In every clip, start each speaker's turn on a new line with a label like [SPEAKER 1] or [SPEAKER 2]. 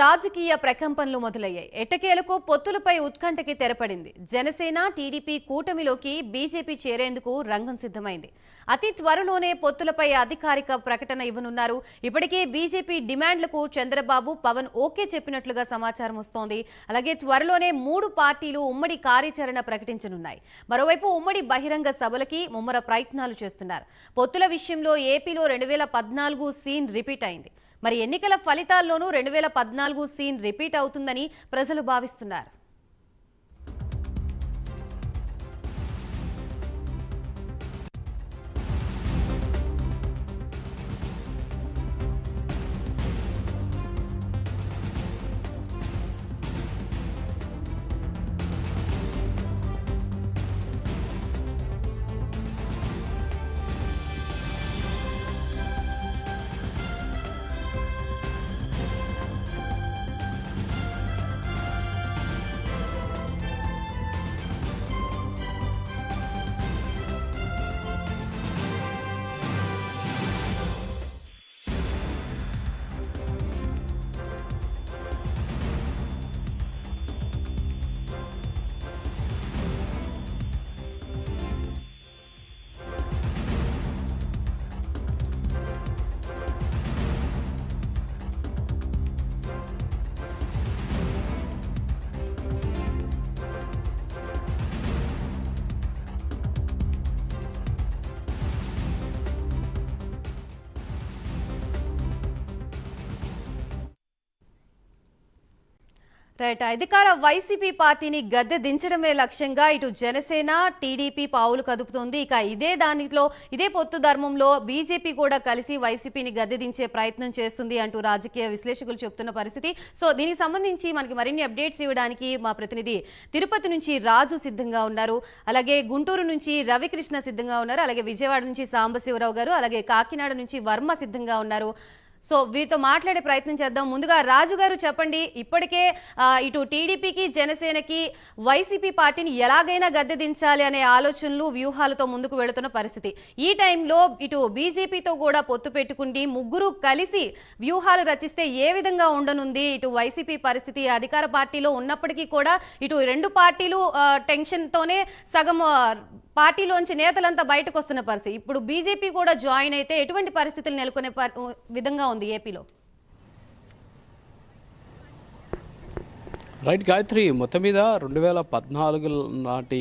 [SPEAKER 1] రాజకీయ ప్రకంపనలు మొదలయ్యాయి. ఎట్టకేలకు పొత్తులపై ఉత్కంఠకి తెరపడింది. జనసేన టీడీపీ కూటమిలోకి బీజేపీ చేరేందుకు రంగం సిద్ధమైంది. అతి త్వరలోనే పొత్తులపై అధికారిక ప్రకటన ఇవ్వనున్నారు. ఇప్పటికే బీజేపీ డిమాండ్లకు చంద్రబాబు, పవన్ ఓకే చెప్పినట్లుగా సమాచారం వస్తోంది. అలాగే త్వరలోనే 3 పార్టీలు ఉమ్మడి కార్యాచరణ ప్రకటించనున్నాయి. మరోవైపు ఉమ్మడి బహిరంగ సభలకి ముమ్మర ప్రయత్నాలు చేస్తున్నారు. పొత్తుల విషయంలో ఏపీలో 2014 సీన్ రిపీట్ అయింది. మరి ఎన్నికల ఫలితాల్లోనూ 2014 సీన్ రిపీట్ అవుతుందని ప్రజలు భావిస్తున్నారు. రైట్, అధికార వైసీపీ పార్టీని గద్దె దించడమే లక్ష్యంగా ఇటు జనసేన, టీడీపీ పావులు కదుపుతోంది. ఇక ఇదే పొత్తు ధర్మంలో బీజేపీ కూడా కలిసి వైసీపీని గద్దె దించే ప్రయత్నం చేస్తుంది అంటూ రాజకీయ విశ్లేషకులు చెబుతున్న పరిస్థితి. సో దీనికి సంబంధించి మనకి మరిన్ని అప్డేట్స్ ఇవ్వడానికి మా ప్రతినిధి తిరుపతి నుంచి రాజు సిద్ధంగా ఉన్నారు. అలాగే గుంటూరు నుంచి రవికృష్ణ సిద్ధంగా ఉన్నారు. అలాగే విజయవాడ నుంచి సాంబశివరావు గారు, అలాగే కాకినాడ నుంచి వర్మ సిద్ధంగా ఉన్నారు. సో వీరితో మాట్లాడే ప్రయత్నం చేద్దాం. ముందుగా రాజు గారు చెప్పండి, ఇప్పటికే ఇటు టీడీపీకి, జనసేనకి వైసీపీ పార్టీని ఎలాగైనా గద్దె దించాలి అనే ఆలోచనలు, వ్యూహాలతో ముందుకు వెళుతున్న పరిస్థితి. ఈ టైంలో ఇటు బీజేపీతో కూడా పొత్తు పెట్టుకుండి ముగ్గురు కలిసి వ్యూహాలు రచిస్తే ఏ విధంగా ఉండనుంది ఇటు వైసీపీ పరిస్థితి? అధికార పార్టీలో ఉన్నప్పటికీ కూడా ఇటు 2 పార్టీలు టెన్షన్తోనే సగం పార్టీలోంచి నేతలంతా బయటకు వస్తున్న పరిస్థితి. ఇప్పుడు బీజేపీ కూడా జాయిన్ అయితే ఎటువంటి పరిస్థితులు నెలకొనే విధంగా ఉంది ఏపీలో?
[SPEAKER 2] రైట్ గాయత్రి, మొత్తం మీద 2014 నాటి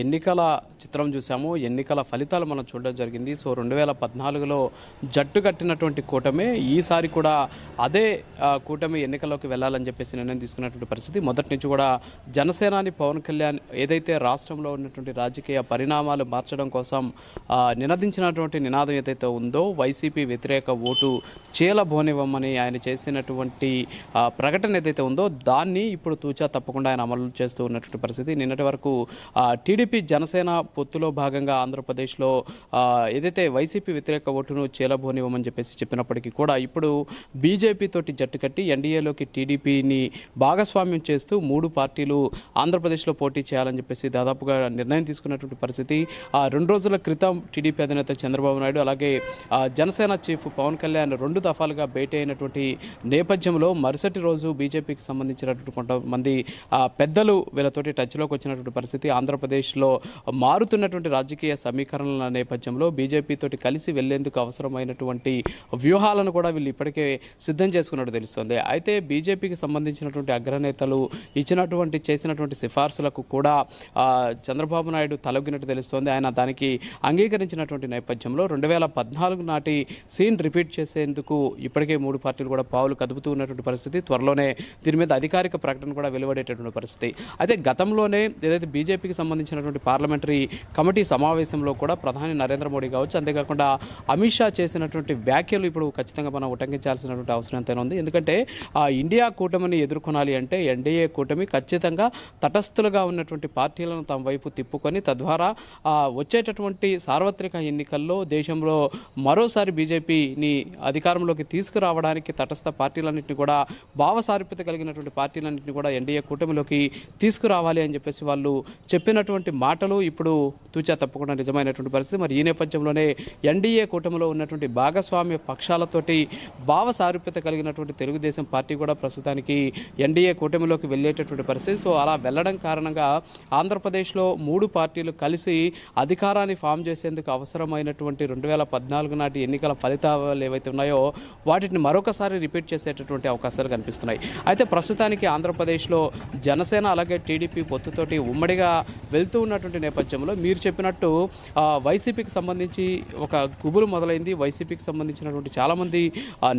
[SPEAKER 2] ఎన్నికల చిత్రం చూసాము. ఎన్నికల ఫలితాలు మనం చూడడం జరిగింది. సో 2014లో జట్టు కట్టినటువంటి కూటమి ఈసారి కూడా అదే కూటమి ఎన్నికల్లోకి వెళ్ళాలని చెప్పేసి నిర్ణయం తీసుకున్నటువంటి పరిస్థితి. మొదటి నుంచి కూడా జనసేనాని పవన్ కళ్యాణ్ ఏదైతే రాష్ట్రంలో ఉన్నటువంటి రాజకీయ పరిణామాలు మార్చడం కోసం నినదించినటువంటి నినాదం ఏదైతే ఉందో, వైసీపీ వ్యతిరేక ఓటు చీలబోనివ్వమని ఆయన చేసినటువంటి ప్రకటన ఏదైతే ఉందో దాన్ని ఇప్పుడు తూచా తప్పకుండా ఆయన అమలు చేస్తూ ఉన్నటువంటి పరిస్థితి. నిన్నటి వరకు టీడీపీ జనసేన పొత్తులో భాగంగా ఆంధ్రప్రదేశ్లో ఏదైతే వైసీపీ వ్యతిరేక ఓటును చేలబోనివ్వమని చెప్పేసి చెప్పినప్పటికీ కూడా ఇప్పుడు బీజేపీ తోటి జట్టు కట్టి ఎన్డీఏలోకి టీడీపీని భాగస్వామ్యం చేస్తూ 3 పార్టీలు ఆంధ్రప్రదేశ్లో పోటీ చేయాలని చెప్పేసి దాదాపుగా నిర్ణయం తీసుకున్నటువంటి పరిస్థితి. 2 రోజుల క్రితం టీడీపీ అధినేత చంద్రబాబు నాయుడు అలాగే జనసేన చీఫ్ పవన్ కళ్యాణ్ 2 దఫాలుగా భేటీ అయినటువంటి నేపథ్యంలో మరుసటి రోజు బీజేపీకి సంబంధించినటువంటి కొంతమంది పెద్దలు వీళ్ళతోటి టచ్లోకి వచ్చినటువంటి పరిస్థితి. ఆంధ్రప్రదేశ్లో మారుతున్నటువంటి రాజకీయ సమీకరణల నేపథ్యంలో బీజేపీ తోటి కలిసి వెళ్లేందుకు అవసరమైనటువంటి వ్యూహాలను కూడా వీళ్ళు ఇప్పటికే సిద్ధం చేసుకున్నట్టు తెలుస్తుంది. అయితే బీజేపీకి సంబంధించినటువంటి అగ్రనేతలు చేసినటువంటి సిఫార్సులకు కూడా చంద్రబాబు నాయుడు తలొగ్గినట్టు తెలుస్తోంది. ఆయన దానికి అంగీకరించినటువంటి నేపథ్యంలో 2014 నాటి సీన్ రిపీట్ చేసేందుకు ఇప్పటికే 3 పార్టీలు కూడా పావులు కదుపుతూ ఉన్నటువంటి పరిస్థితి. త్వరలోనే దీని మీద అధికారిక ప్రకటన కూడా వెలువడేటటువంటి పరిస్థితి. అయితే గతంలోనే ఏదైతే బీజేపీకి సంబంధించినటువంటి పార్లమెంటరీ కమిటీ సమావేశంలో కూడా ప్రధాని నరేంద్ర మోడీ కావచ్చు, అంతేకాకుండా అమిత్ షా చేసినటువంటి వ్యాఖ్యలు ఇప్పుడు ఖచ్చితంగా మనం ఉటంకించాల్సినటువంటి అవసరం ఎంతైనా ఉంది. ఎందుకంటే ఇండియా కూటమిని ఎదుర్కొనాలి అంటే ఎన్డీఏ కూటమి ఖచ్చితంగా తటస్థులుగా ఉన్నటువంటి పార్టీలను తమ వైపు తిప్పుకొని తద్వారా వచ్చేటటువంటి సార్వత్రిక ఎన్నికల్లో దేశంలో మరోసారి బీజేపీని అధికారంలోకి తీసుకురావడానికి తటస్థ పార్టీలన్నింటినీ కూడా భావసారూప్యత కలిగినటువంటి పార్టీలన్నింటినీ కూడా ఎన్డీఏ కూటమిలోకి తీసుకురావాలి అని చెప్పేసి వాళ్ళు చెప్పినటువంటి మాటలు ఇప్పుడు తూచా తప్పకుండా నిజమైనటువంటి పరిస్థితి. మరి ఈ నేపథ్యంలోనే ఎన్డీఏ కూటమిలో ఉన్నటువంటి భాగస్వామ్య పక్షాలతోటి భావ సారూప్యత కలిగినటువంటి తెలుగుదేశం పార్టీ కూడా ప్రస్తుతానికి ఎన్డీఏ కూటమిలోకి వెళ్ళేటటువంటి పరిస్థితి. సో అలా వెళ్ళడం కారణంగా ఆంధ్రప్రదేశ్లో 3 పార్టీలు కలిసి అధికారాన్ని ఫామ్ చేసేందుకు అవసరమైనటువంటి 2014 నాటి ఎన్నికల ఫలితాలు ఏవైతే ఉన్నాయో వాటిని మరొకసారి రిపీట్ చేసేటటువంటి అవకాశాలు కనిపిస్తున్నాయి. అయితే ప్రస్తుతానికి ఆంధ్రప్రదేశ్లో జనసేన అలాగే టీడీపీ పొత్తుతోటి ఉమ్మడిగా వెళ్తూ ఉన్నటువంటి నేపథ్యంలో మీరు చెప్పినట్టు వైసీపీకి సంబంధించి ఒక గుబులు మొదలైంది. వైసీపీకి సంబంధించినటువంటి చాలామంది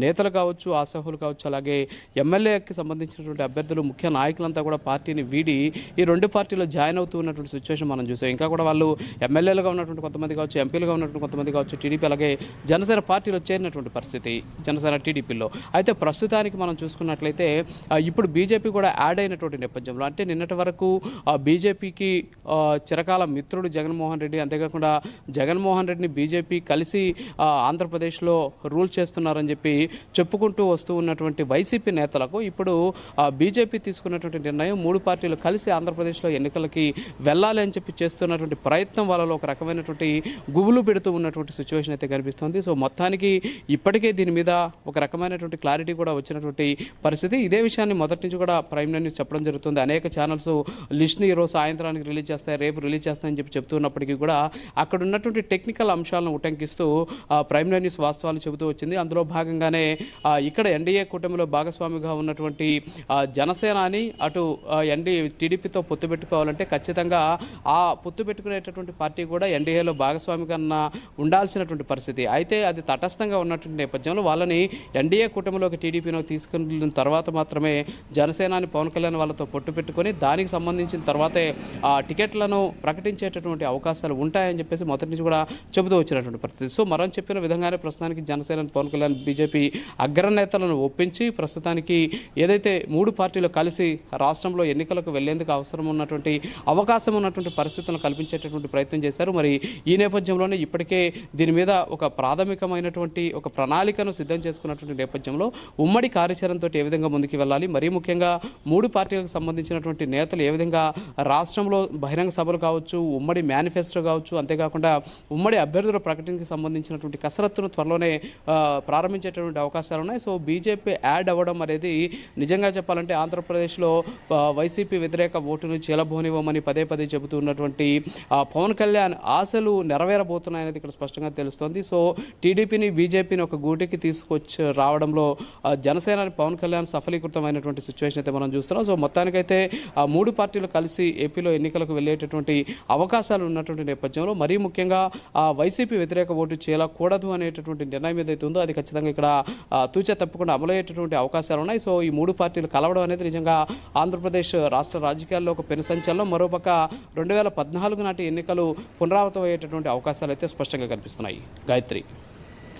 [SPEAKER 2] నేతలు కావచ్చు, ఆశాహులు కావచ్చు, అలాగే ఎమ్మెల్యేకి సంబంధించినటువంటి అభ్యర్థులు, ముఖ్య నాయకులంతా కూడా పార్టీని వీడి ఈ 2 పార్టీలో జాయిన్ అవుతూ ఉన్నటువంటి సిచ్యువేషన్ మనం చూసాం. ఇంకా కూడా వాళ్ళు ఎమ్మెల్యేలుగా ఉన్నటువంటి కొంతమంది కావచ్చు, ఎంపీలుగా ఉన్నటువంటి కొంతమంది కావచ్చు, టీడీపీ అలాగే జనసేన పార్టీలో చేరినటువంటి పరిస్థితి జనసేన టీడీపీలో. అయితే ప్రస్తుతానికి మనం చూసుకున్నట్లయితే ఇప్పుడు బీజేపీ కూడా యాడ్ అయినటువంటి నేపథ్యంలో, అంటే నిన్నటి వరకు బీజేపీకి చిరకాల మిత్రుడు జగన్మోహన్ రెడ్డి, అంతేకాకుండా జగన్మోహన్ రెడ్డిని బీజేపీ కలిసి ఆంధ్రప్రదేశ్లో రూల్ చేస్తున్నారని చెప్పి చెప్పుకుంటూ వస్తూ ఉన్నటువంటి వైసీపీ నేతలకు ఇప్పుడు బీజేపీ తీసుకున్నటువంటి నిర్ణయం 3 పార్టీలు కలిసి ఆంధ్రప్రదేశ్లో ఎన్నికలకి వెళ్ళాలి అని చెప్పి చేస్తున్నటువంటి ప్రయత్నం వాళ్ళలో ఒక రకమైనటువంటి గుబులు పెడుతూ ఉన్నటువంటి సిచ్యువేషన్ అయితే కనిపిస్తుంది. సో మొత్తానికి ఇప్పటికే దీని మీద ఒక రకమైనటువంటి క్లారిటీ కూడా వచ్చినటువంటి పరిస్థితి. ఇదే విషయాన్ని మొదటి నుంచి కూడా ప్రైమ్ న్యూస్ చెప్పడం జరుగుతుంది. అనేక ఛానల్స్ లిస్ట్ని ఈరోజు సాయంత్రానికి రిలీజ్ చేస్తాయి, రేపు రిలీజ్ చేస్తాయని చెప్పి చెప్తున్నప్పటికీ కూడా అక్కడ ఉన్నటువంటి టెక్నికల్ అంశాలను ఉటంకిస్తూ ప్రైమ్ న్యూస్ వాస్తవాలు చెబుతూ వచ్చింది. అందులో భాగంగానే ఇక్కడ ఎన్డీఏ కూటమిలో భాగస్వామిగా ఉన్నటువంటి జనసేనాని అటు టీడీపీతో పొత్తు పెట్టుకోవాలంటే ఖచ్చితంగా ఆ పొత్తు పెట్టుకునేటటువంటి పార్టీ కూడా ఎన్డీఏలో భాగస్వామిగా ఉండాల్సినటువంటి పరిస్థితి. అయితే అది తటస్థంగా ఉన్నటువంటి నేపథ్యంలో వాళ్ళని ఎన్డీఏ కూటమిలోకి టీడీపీలో తీసుకున్న తర్వాత మాత్రమే జనసేనాని పవన్ కళ్యాణ్ వాళ్ళతో పొట్టు పెట్టుకొని దానికి సంబంధించిన తర్వాతే టికెట్లను ప్రకటించేటటువంటి అవకాశాలు ఉంటాయని చెప్పేసి మొదటి నుంచి కూడా చెబుతూ వచ్చినటువంటి పరిస్థితి. సో మనం చెప్పిన విధంగానే ప్రస్తుతానికి జనసేన, పవన్ కళ్యాణ్, బీజేపీ అగ్రనేతలను ఒప్పించి ప్రస్తుతానికి ఏదైతే 3 పార్టీలు కలిసి రాష్ట్రంలో ఎన్నికలకు వెళ్లేందుకు అవసరం ఉన్నటువంటి అవకాశం ఉన్నటువంటి పరిస్థితులను కల్పించేటటువంటి ప్రయత్నం చేశారు. మరి ఈ నేపథ్యంలోనే ఇప్పటికే దీని మీద ఒక ప్రాథమికమైనటువంటి ఒక ప్రణాళికను సిద్ధం చేసుకున్నటువంటి నేపథ్యంలో ఉమ్మడి కార్యాచరణతో ఏ విధంగా ముందుకు వెళ్ళాలి, మరీ ముఖ్యంగా 3 పార్టీలకు సంబంధించినటువంటి నేతలు ఏ విధంగా రాష్ట్రంలో బహిరంగ సభలు కావచ్చు, ఉమ్మడి మేనిఫెస్టో కావచ్చు, అంతేకాకుండా ఉమ్మడి అభ్యర్థుల ప్రకటనకి సంబంధించినటువంటి కసరత్తును త్వరలోనే ప్రారంభించేటటువంటి అవకాశాలు ఉన్నాయి. సో బీజేపీ యాడ్ అవ్వడం అనేది నిజంగా చెప్పాలంటే ఆంధ్రప్రదేశ్లో వైసీపీ వ్యతిరేక ఓటును చీలబోనివ్వమని పదే పదే చెబుతున్నటువంటి పవన్ కళ్యాణ్ ఆశలు నెరవేరబోతున్నాయనేది ఇక్కడ స్పష్టంగా తెలుస్తోంది. సో టీడీపీని, బీజేపీని ఒక గూటికి తీసుకొచ్చి రావడంలో జనసేనాని పవన్ కళ్యాణ్ సఫలీకృతమైనటువంటి సిచ్యువేషన్ అయితే మనం చూస్తున్నాం. సో మొత్తానికైతే 3 పార్టీలు కలిసి ఏపీలో ఎన్నికలకు వెళ్ళేటటువంటి అవకాశాలు ఉన్నటువంటి నేపథ్యంలో మరీ ముఖ్యంగా వైసీపీ వ్యతిరేక ఓటు చేయకూడదు అనేటటువంటి నిర్ణయం ఏదైతే ఉందో అది ఖచ్చితంగా ఇక్కడ తూచా తప్పకుండా అమలయ్యేటటువంటి అవకాశాలు ఉన్నాయి. సో ఈ 3 పార్టీలు కలవడం అనేది నిజంగా ఆంధ్రప్రదేశ్ రాష్ట్ర రాజకీయాల్లో ఒక పెను సంచలనం. మరోపక్క 2014 నాటి ఎన్నికలు పునరావృతం అయ్యేటటువంటి అవకాశాలు అయితే స్పష్టంగా కనిపిస్తున్నాయి. గాయత్రి.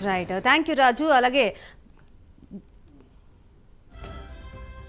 [SPEAKER 1] రైట్, థ్యాంక్ యూ రాజు. అలాగే